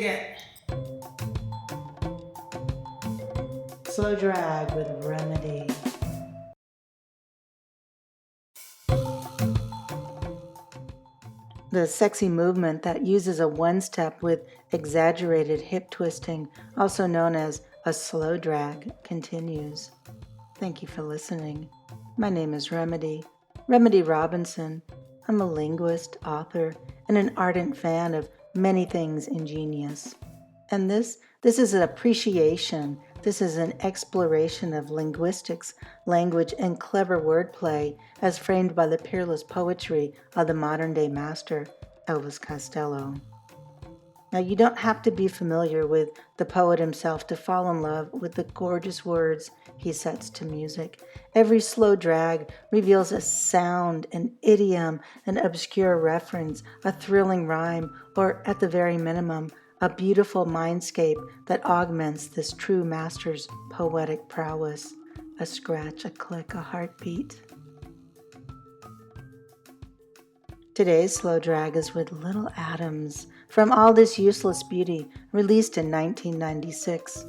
Dig it. Slow drag with remedy. The sexy movement that uses a one-step with exaggerated hip twisting, also known as a slow drag, continues. Thank you for listening. My name is Remedy Robinson. I'm a linguist, author, and an ardent fan of many things ingenious. And this is an appreciation. This is an exploration of linguistics, language, and clever wordplay as framed by the peerless poetry of the modern-day master, Elvis Costello. Now, you don't have to be familiar with the poet himself to fall in love with the gorgeous words he sets to music. Every slow drag reveals a sound, an idiom, an obscure reference, a thrilling rhyme, or at the very minimum, a beautiful mindscape that augments this true master's poetic prowess. A scratch, a click, a heartbeat. Today's slow drag is with Little Atoms from All This Useless Beauty, released in 1996.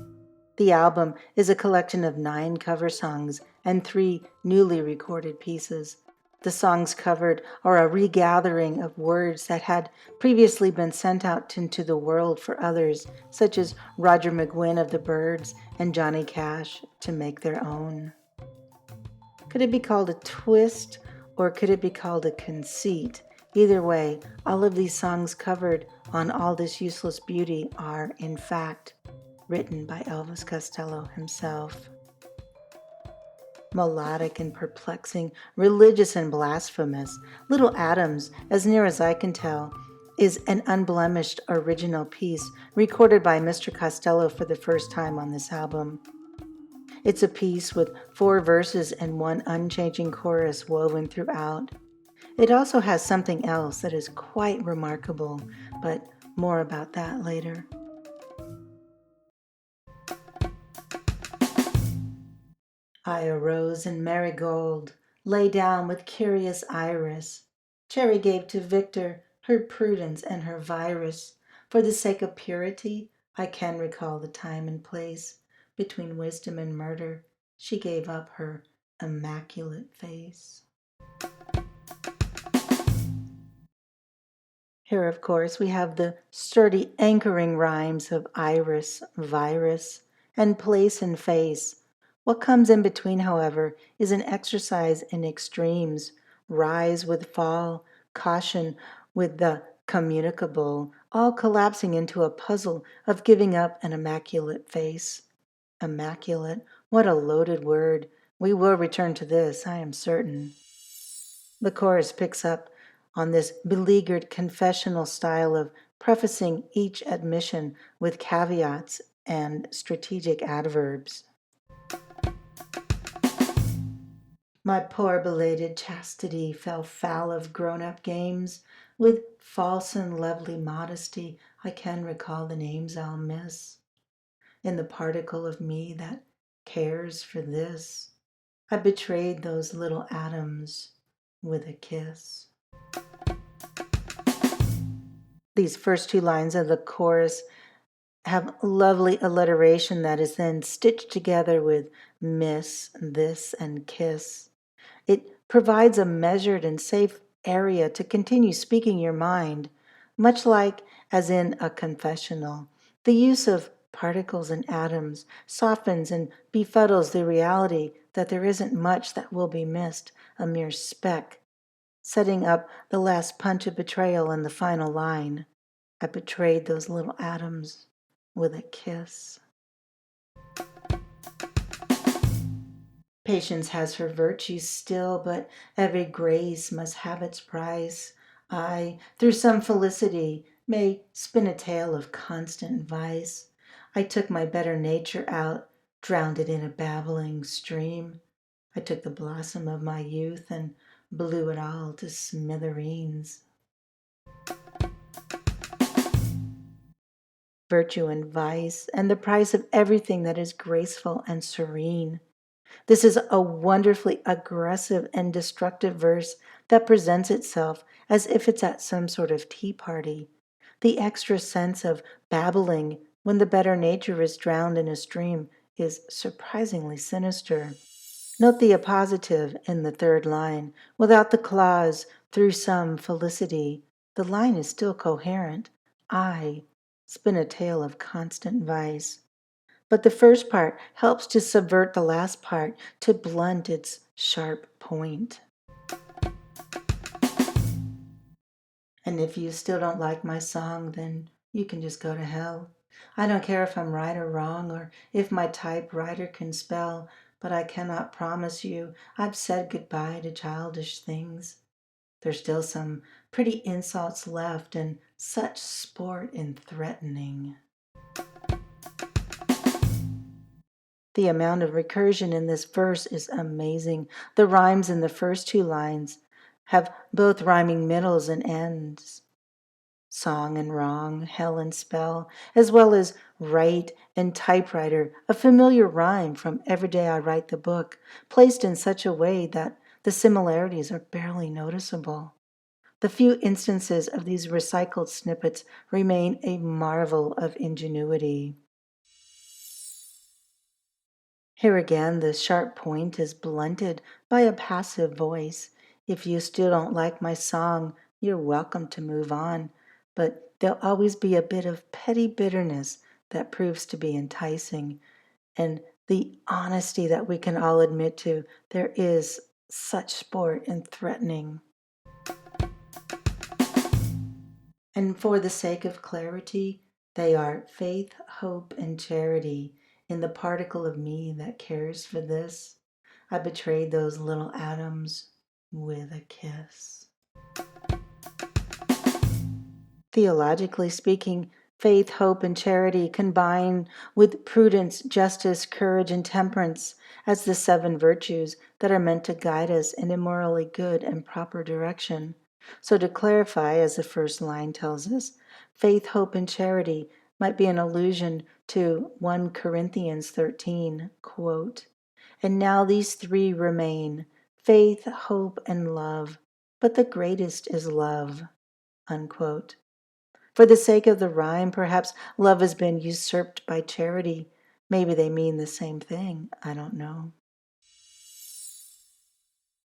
The album is a collection of 9 cover songs and 3 newly recorded pieces. The songs covered are a regathering of words that had previously been sent out into the world for others, such as Roger McGuinn of the Byrds and Johnny Cash, to make their own. Could it be called a twist, or could it be called a conceit? Either way, all of these songs covered on All This Useless Beauty are, in fact, written by Elvis Costello himself. Melodic and perplexing, religious and blasphemous, Little Atoms, as near as I can tell, is an unblemished original piece recorded by Mr. Costello for the first time on this album. It's a piece with 4 verses and 1 unchanging chorus woven throughout. It also has something else that is quite remarkable, but more about that later. I arose in Marigold, lay down with curious iris. Cherry gave to Victor her prudence and her virus. For the sake of purity, I can recall the time and place. Between wisdom and murder, she gave up her immaculate face. Here, of course, we have the sturdy anchoring rhymes of iris, virus, and place and face. What comes in between, however, is an exercise in extremes, rise with fall, caution with the communicable, all collapsing into a puzzle of giving up an immaculate face. Immaculate, what a loaded word. We will return to this, I am certain. The chorus picks up on this beleaguered confessional style of prefacing each admission with caveats and strategic adverbs. My poor belated chastity fell foul of grown-up games. With false and lovely modesty, I can recall the names I'll miss. In the particle of me that cares for this, I betrayed those little atoms with a kiss. These first 2 lines of the chorus have lovely alliteration that is then stitched together with miss, this, and kiss. It provides a measured and safe area to continue speaking your mind, much like as in a confessional. The use of particles and atoms softens and befuddles the reality that there isn't much that will be missed, a mere speck, setting up the last punch of betrayal in the final line. I betrayed those little atoms with a kiss. Patience has her virtues still, but every grace must have its price. I, through some felicity, may spin a tale of constant vice. I took my better nature out, drowned it in a babbling stream. I took the blossom of my youth and blew it all to smithereens. Virtue and vice, and the price of everything that is graceful and serene. This is a wonderfully aggressive and destructive verse that presents itself as if it's at some sort of tea party. The extra sense of babbling when the better nature is drowned in a stream is surprisingly sinister. Note the appositive in the third line. Without the clause, through some felicity, the line is still coherent. I spin a tale of constant vice. But the first part helps to subvert the last part, to blunt its sharp point. And if you still don't like my song, then you can just go to hell. I don't care if I'm right or wrong, or if my typewriter can spell, but I cannot promise you I've said goodbye to childish things. There's still some pretty insults left, and such sport in threatening. The amount of recursion in this verse is amazing. The rhymes in the first two lines have both rhyming middles and ends. Song and wrong, hell and spell, as well as right and typewriter, a familiar rhyme from Every Day I Write the Book, placed in such a way that the similarities are barely noticeable. The few instances of these recycled snippets remain a marvel of ingenuity. Here again, the sharp point is blunted by a passive voice. If you still don't like my song, you're welcome to move on, but there'll always be a bit of petty bitterness that proves to be enticing. And the honesty that we can all admit to, there is such sport in threatening. And for the sake of clarity, they are faith, hope, and charity in the particle of me that cares for this. I betrayed those little atoms with a kiss. Theologically speaking, faith, hope, and charity combine with prudence, justice, courage, and temperance as the seven virtues that are meant to guide us in a morally good and proper direction. So, to clarify, as the first line tells us, faith, hope, and charity might be an allusion to 1 Corinthians 13, quote, "And now these three remain, faith, hope, and love, but the greatest is love," unquote. For the sake of the rhyme, perhaps love has been usurped by charity. Maybe they mean the same thing. I don't know.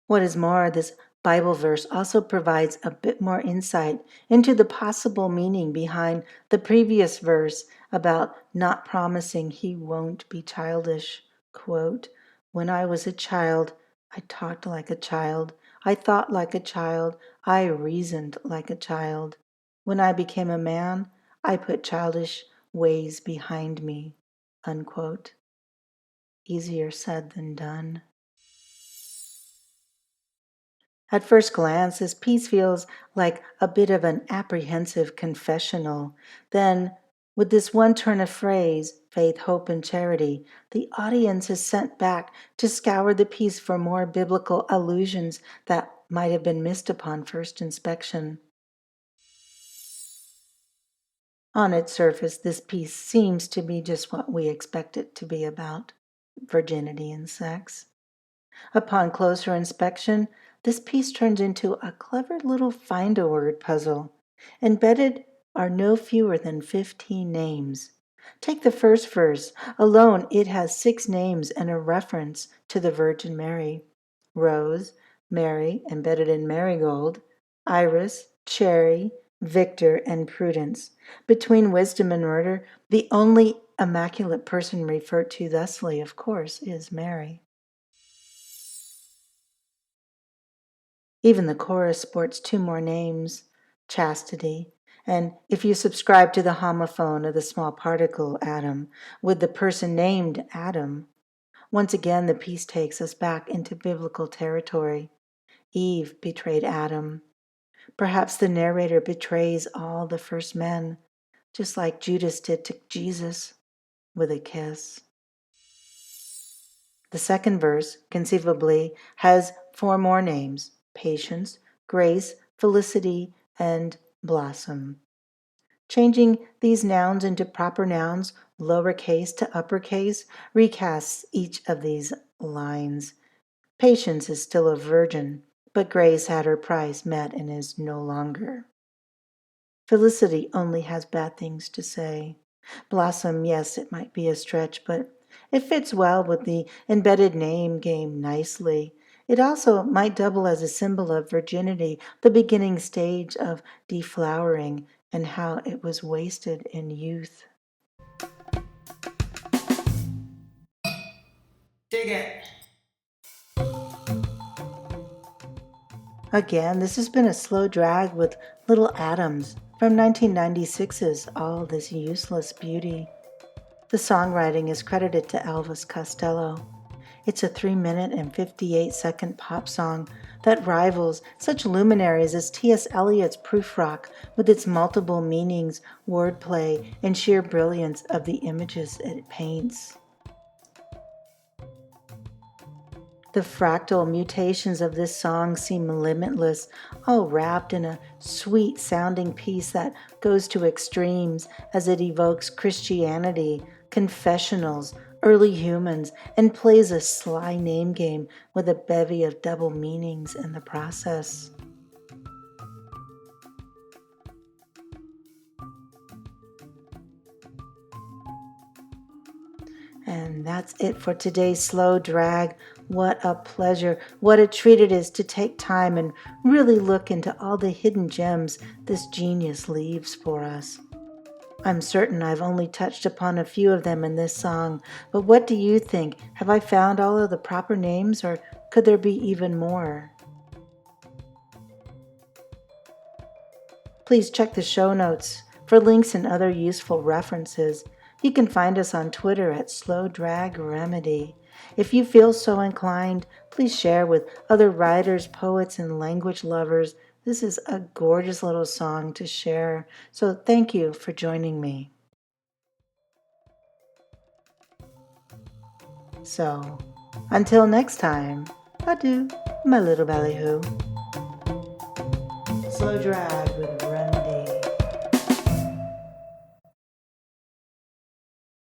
What is more, this Bible verse also provides a bit more insight into the possible meaning behind the previous verse about not promising he won't be childish. Quote, "When I was a child, I talked like a child. I thought like a child. I reasoned like a child. When I became a man, I put childish ways behind me." Unquote. Easier said than done. At first glance, this piece feels like a bit of an apprehensive confessional. Then, with this one turn of phrase, faith, hope, and charity, the audience is sent back to scour the piece for more biblical allusions that might have been missed upon first inspection. On its surface, this piece seems to be just what we expect it to be about: virginity and sex. Upon closer inspection, this piece turns into a clever little find-a-word puzzle. Embedded are no fewer than 15 names. Take the first verse. Alone, it has 6 names and a reference to the Virgin Mary. Rose, Mary, embedded in Marigold, Iris, Cherry, Victor, and Prudence. Between wisdom and murder, the only immaculate person referred to thusly, of course, is Mary. Even the chorus sports 2 more names: chastity, and if you subscribe to the homophone of the small particle Adam, with the person named Adam. Once again, the piece takes us back into biblical territory. Eve betrayed Adam. Perhaps the narrator betrays all the first men, just like Judas did to Jesus, with a kiss. The second verse, conceivably, has 4 more names: patience, grace, felicity, and blossom. Changing these nouns into proper nouns, lowercase to uppercase, recasts each of these lines. Patience is still a virgin, but grace had her price met and is no longer. Felicity only has bad things to say. Blossom, yes, it might be a stretch, but it fits well with the embedded name game nicely. It also might double as a symbol of virginity, the beginning stage of deflowering, and how it was wasted in youth. Dig it. Again, this has been a slow drag with Little Atoms from 1996's All This Useless Beauty. The songwriting is credited to Elvis Costello. It's a 3-minute and 58-second pop song that rivals such luminaries as T.S. Eliot's proof rock with its multiple meanings, wordplay, and sheer brilliance of the images it paints. The fractal mutations of this song seem limitless, all wrapped in a sweet-sounding piece that goes to extremes as it evokes Christianity, confessionals, early humans, and plays a sly name game with a bevy of double meanings in the process. And that's it for today's slow drag. What a pleasure, what a treat it is to take time and really look into all the hidden gems this genius leaves for us. I'm certain I've only touched upon a few of them in this song, but what do you think? Have I found all of the proper names, or could there be even more? Please check the show notes for links and other useful references. You can find us on Twitter at Slow Drag Remedy. If you feel so inclined, please share with other writers, poets, and language lovers. This is a gorgeous little song to share, so thank you for joining me. So, until next time, adieu, my little ballyhoo. Slow drag with